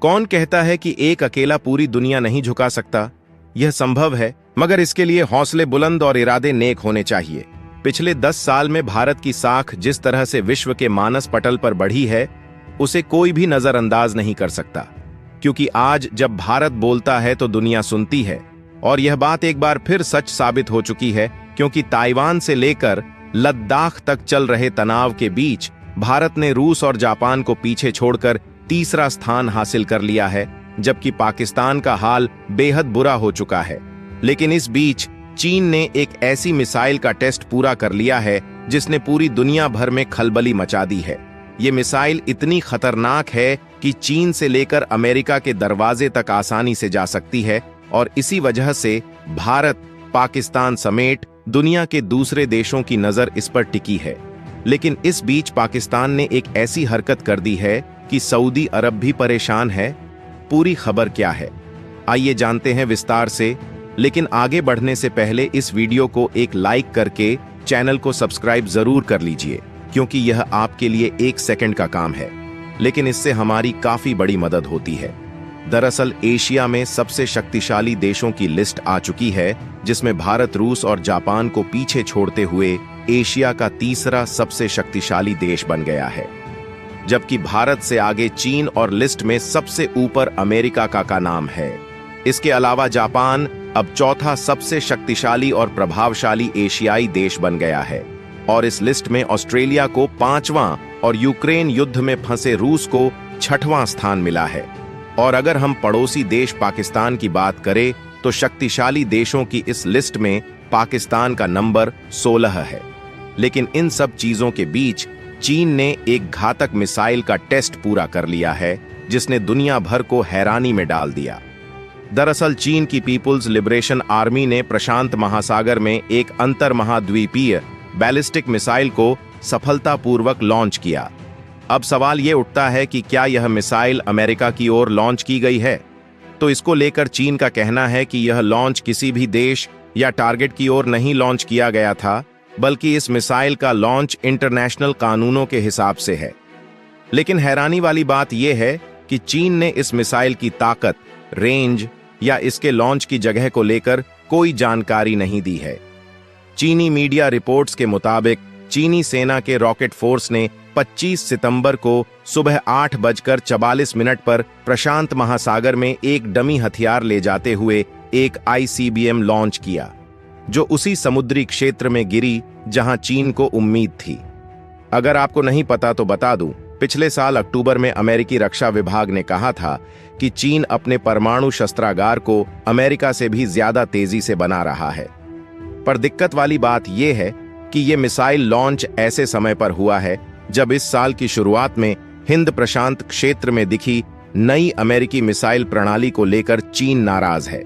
कौन कहता है कि एक अकेला पूरी दुनिया नहीं झुका सकता? यह संभव है, मगर इसके लिए हौसले बुलंद और इरादे नेक होने चाहिए। पिछले 10 साल में भारत की साख जिस तरह से विश्व के मानस पटल पर बढ़ी है, उसे कोई भी नजरअंदाज नहीं कर सकता। क्योंकि आज जब भारत बोलता है तो दुनिया सुनती है, और यह बात एक बार फिर सच साबित हो चुकी है। क्योंकि ताइवान से लेकर लद्दाख तक चल रहे तनाव के बीच भारत ने रूस और जापान को पीछे छोड़कर तीसरा स्थान हासिल कर लिया है, जबकि पाकिस्तान का हाल बेहद बुरा हो चुका है। लेकिन इस बीच चीन ने एक ऐसी मिसाइल का टेस्ट पूरा कर लिया है जिसने पूरी दुनिया भर में खलबली मचा दी है। ये मिसाइल इतनी खतरनाक है कि चीन से लेकर अमेरिका के दरवाजे तक आसानी से जा सकती है, और इसी वजह से भारत, पाकिस्तान समेत दुनिया के दूसरे देशों की नजर इस पर टिकी है। लेकिन इस बीच पाकिस्तान ने एक ऐसी हरकत कर दी है कि सऊदी अरब भी परेशान है। पूरी खबर क्या है, आइए जानते हैं विस्तार से। लेकिन आगे बढ़ने से पहले इस वीडियो को एक लाइक करके चैनल को सब्सक्राइब जरूर कर लीजिए, क्योंकि यह आपके लिए 1 सेकंड का काम है, लेकिन इससे हमारी काफी बड़ी मदद होती है। दरअसल एशिया में सबसे शक्तिशाली देशों की लिस्ट आ चुकी है, जिसमें भारत, रूस और जापान को पीछे छोड़ते हुए एशिया का तीसरा सबसे शक्तिशाली देश बन गया है। जबकि भारत से आगे चीन और लिस्ट में सबसे ऊपर अमेरिका का नाम है। इसके अलावा जापान अब चौथा सबसे शक्तिशाली और प्रभावशाली एशियाई देश बन गया है, और इस लिस्ट में ऑस्ट्रेलिया को 5वां और यूक्रेन युद्ध में फंसे रूस को 6वां स्थान मिला है। और अगर हम पड़ोसी देश पाकिस्तान की बात करें तो शक्तिशाली देशों की इस लिस्ट में पाकिस्तान का नंबर 16 है। लेकिन इन सब चीजों के बीच चीन ने एक घातक मिसाइल का टेस्ट पूरा कर लिया है, जिसने दुनिया भर को हैरानी में डाल दिया। दरअसल चीन की पीपुल्स लिबरेशन आर्मी ने प्रशांत महासागर में एक अंतर महाद्वीपीय बैलिस्टिक मिसाइल को सफलतापूर्वक लॉन्च किया। अब सवाल यह उठता है कि क्या यह मिसाइल अमेरिका की ओर लॉन्च की गई है? तो इसको लेकर चीन का कहना है कि यह लॉन्च किसी भी देश या टारगेट की ओर नहीं लॉन्च किया गया था, बल्कि इस मिसाइल का लॉन्च इंटरनेशनल कानूनों के हिसाब से है। लेकिन हैरानी वाली बात यह है कि चीन ने इस मिसाइल की ताकत, रेंज या इसके लॉन्च की जगह को लेकर कोई जानकारी नहीं दी है। चीनी मीडिया रिपोर्ट्स के मुताबिक चीनी सेना के रॉकेट फोर्स ने 25 सितंबर को सुबह 8:44 पर प्रशांत महासागर में एक डमी हथियार ले जाते हुए एक ICBM लॉन्च किया, जो उसी समुद्री क्षेत्र में गिरी जहां चीन को उम्मीद थी। अगर आपको नहीं पता तो बता दूं, पिछले साल अक्टूबर में अमेरिकी रक्षा विभाग ने कहा था कि चीन अपने परमाणु शस्त्रागार को अमेरिका से भी ज्यादा तेजी से बना रहा है। पर दिक्कत वाली बात यह है कि यह मिसाइल लॉन्च ऐसे समय पर हुआ है जब इस साल की शुरुआत में हिंद प्रशांत क्षेत्र में दिखी नई अमेरिकी मिसाइल प्रणाली को लेकर चीन नाराज है।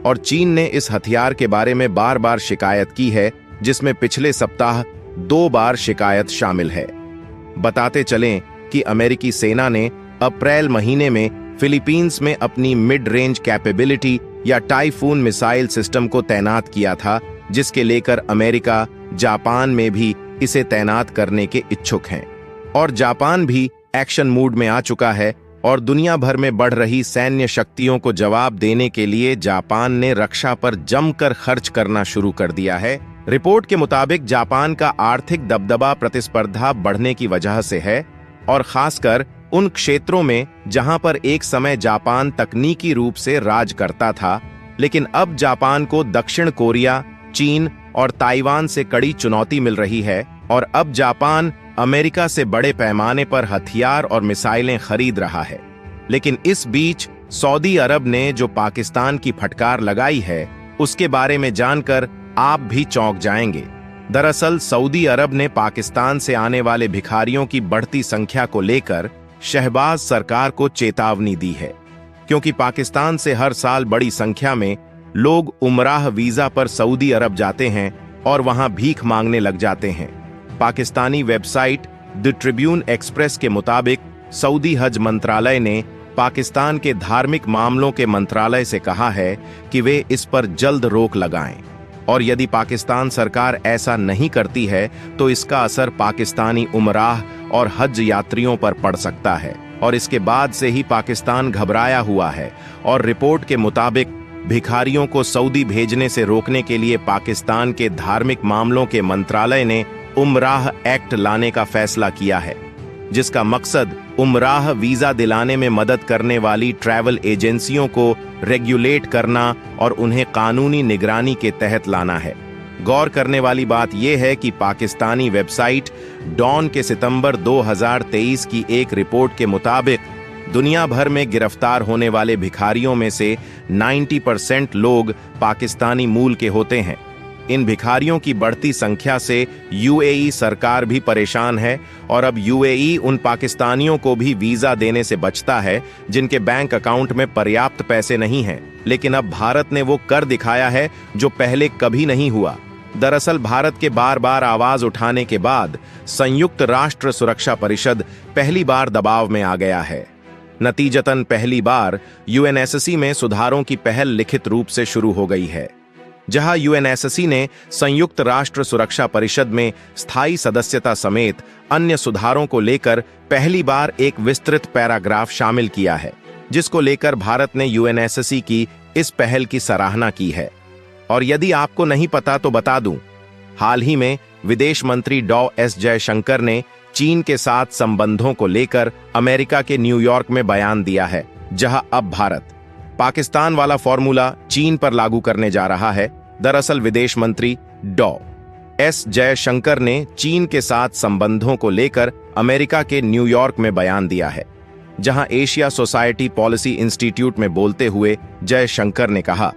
और चीन ने इस हथियार के बारे में बार बार शिकायत की है, जिसमें पिछले सप्ताह 2 बार शिकायत शामिल है। बताते चलें कि अमेरिकी सेना ने अप्रैल महीने में फिलीपींस में अपनी मिड रेंज कैपेबिलिटी या टाइफून मिसाइल सिस्टम को तैनात किया था, जिसके लेकर अमेरिका, जापान में भी इसे तैनात करने के इच्छुक हैं। और जापान भी एक्शन मूड में आ चुका है, और दुनिया भर में बढ़ रही सैन्य शक्तियों को जवाब देने के लिए जापान ने रक्षा पर जमकर खर्च करना शुरू कर दिया है। रिपोर्ट के मुताबिक जापान का आर्थिक दबदबा प्रतिस्पर्धा बढ़ने की वजह से है, और खासकर उन क्षेत्रों में जहां पर एक समय जापान तकनीकी रूप से राज करता था। लेकिन अब जापान को दक्षिण कोरिया, चीन और ताइवान से कड़ी चुनौती मिल रही है, और अब जापान अमेरिका से बड़े पैमाने पर हथियार और मिसाइलें खरीद रहा है। लेकिन इस बीच सऊदी अरब ने जो पाकिस्तान की फटकार लगाई है, उसके बारे में जानकर आप भी चौंक जाएंगे। दरअसल सऊदी अरब ने पाकिस्तान से आने वाले भिखारियों की बढ़ती संख्या को लेकर शहबाज सरकार को चेतावनी दी है, क्योंकि पाकिस्तान से हर साल बड़ी संख्या में लोग उमराह वीजा पर सऊदी अरब जाते हैं और वहां भीख मांगने लग जाते हैं। Pakistani website the Tribune express के मुताबिक सऊदी हज मंत्रालय ने पाकिस्तान के धार्मिक मामलों के मंत्रालय से कहा है कि वे इस पर जल्द रोक लगाएं, और यदि पाकिस्तान सरकार ऐसा नहीं करती है तो इसका असर पाकिस्तानी उमराह और हज यात्रियों पर पड़ सकता है। और इसके बाद से ही पाकिस्तान घबराया हुआ है और रिपोर्ट के मुताबिक भिखारियों को सऊदी भेजने से रोकने के लिए पाकिस्तान के धार्मिक मामलों के मंत्रालय ने उमराह एक्ट लाने का फैसला किया है, जिसका मकसद उमराह वीजा दिलाने में मदद करने वाली ट्रैवल एजेंसियों को रेगुलेट करना और उन्हें कानूनी निगरानी के तहत लाना है। गौर करने वाली बात यह है कि पाकिस्तानी वेबसाइट डॉन के सितंबर 2023 की एक रिपोर्ट के मुताबिक दुनिया भर में गिरफ्तार होने वाले भिखारियों में से 90% लोग पाकिस्तानी मूल के होते हैं। इन भिखारियों की बढ़ती संख्या से यूएई सरकार भी परेशान है और अब यूएई उन पाकिस्तानियों को भी वीजा देने से बचता है जिनके बैंक अकाउंट में पर्याप्त पैसे नहीं हैं। लेकिन अब भारत ने वो कर दिखाया है जो पहले कभी नहीं हुआ। दरअसल भारत के बार बार आवाज उठाने के बाद संयुक्त राष्ट्र सुरक्षा परिषद पहली बार दबाव में आ गया है। नतीजतन पहली बार यूएनएससी में सुधारों की पहल लिखित रूप से शुरू हो गई है, जहां यूएनएससी ने संयुक्त राष्ट्र सुरक्षा परिषद में स्थायी सदस्यता समेत अन्य सुधारों को लेकर पहली बार एक विस्तृत पैराग्राफ शामिल किया है, जिसको लेकर भारत ने यूएनएससी की इस पहल की सराहना की है। और यदि आपको नहीं पता तो बता दूं, हाल ही में विदेश मंत्री डॉ. जयशंकर ने चीन के साथ संबंधों को लेकर अमेरिका के न्यूयॉर्क में बयान दिया है, जहां अब भारत पाकिस्तान वाला फॉर्मूला चीन पर लागू करने जा रहा है। दरअसल विदेश मंत्री डॉ. जयशंकर ने चीन के साथ संबंधों को लेकर अमेरिका के न्यूयॉर्क में बयान दिया है, जहां एशिया सोसाइटी पॉलिसी इंस्टीट्यूट में बोलते हुए जयशंकर ने कहा,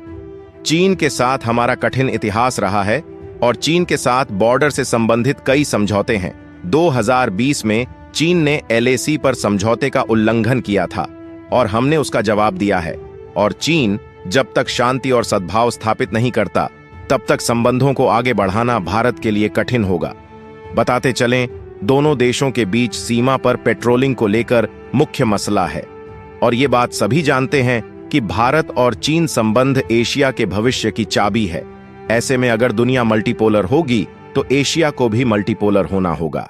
चीन के साथ हमारा कठिन इतिहास रहा है और चीन के साथ बॉर्डर से संबंधित कई समझौते हैं। 2020 में चीन ने LAC पर समझौते का उल्लंघन किया था और हमने उसका जवाब दिया है, और चीन जब तक शांति और सद्भाव स्थापित नहीं करता तब तक संबंधों को आगे बढ़ाना भारत के लिए कठिन होगा। बताते चलें, दोनों देशों के बीच सीमा पर पेट्रोलिंग को लेकर मुख्य मसला है और ये बात सभी जानते हैं कि भारत और चीन संबंध एशिया के भविष्य की चाबी है। ऐसे में अगर दुनिया मल्टीपोलर होगी तो एशिया को भी मल्टीपोलर होना होगा,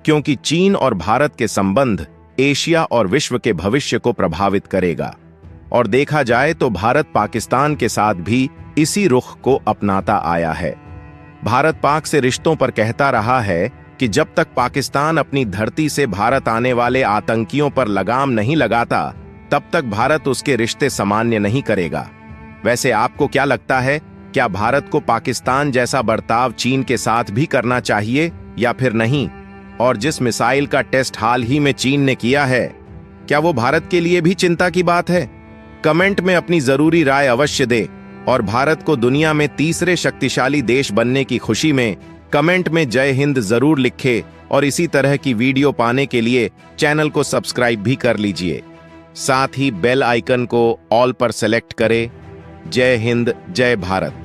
क्योंकि चीन और भारत के संबंध एशिया और विश्व के भविष्य को प्रभावित करेगा। और देखा जाए तो भारत पाकिस्तान के साथ भी इसी रुख को अपनाता आया है। भारत पाक से रिश्तों पर कहता रहा है कि जब तक पाकिस्तान अपनी धरती से भारत आने वाले आतंकियों पर लगाम नहीं लगाता तब तक भारत उसके रिश्ते सामान्य नहीं करेगा। वैसे आपको क्या लगता है, क्या भारत को पाकिस्तान जैसा बर्ताव चीन के साथ भी करना चाहिए या फिर नहीं? और जिस मिसाइल का टेस्ट हाल ही में चीन ने किया है, क्या वो भारत के लिए भी चिंता की बात है? कमेंट में अपनी जरूरी राय अवश्य दे और भारत को दुनिया में तीसरे शक्तिशाली देश बनने की खुशी में कमेंट में जय हिंद जरूर लिखे और इसी तरह की वीडियो पाने के लिए चैनल को सब्सक्राइब भी कर लीजिए। साथ ही बेल आइकन को ऑल पर सेलेक्ट करें। जय हिंद, जय भारत।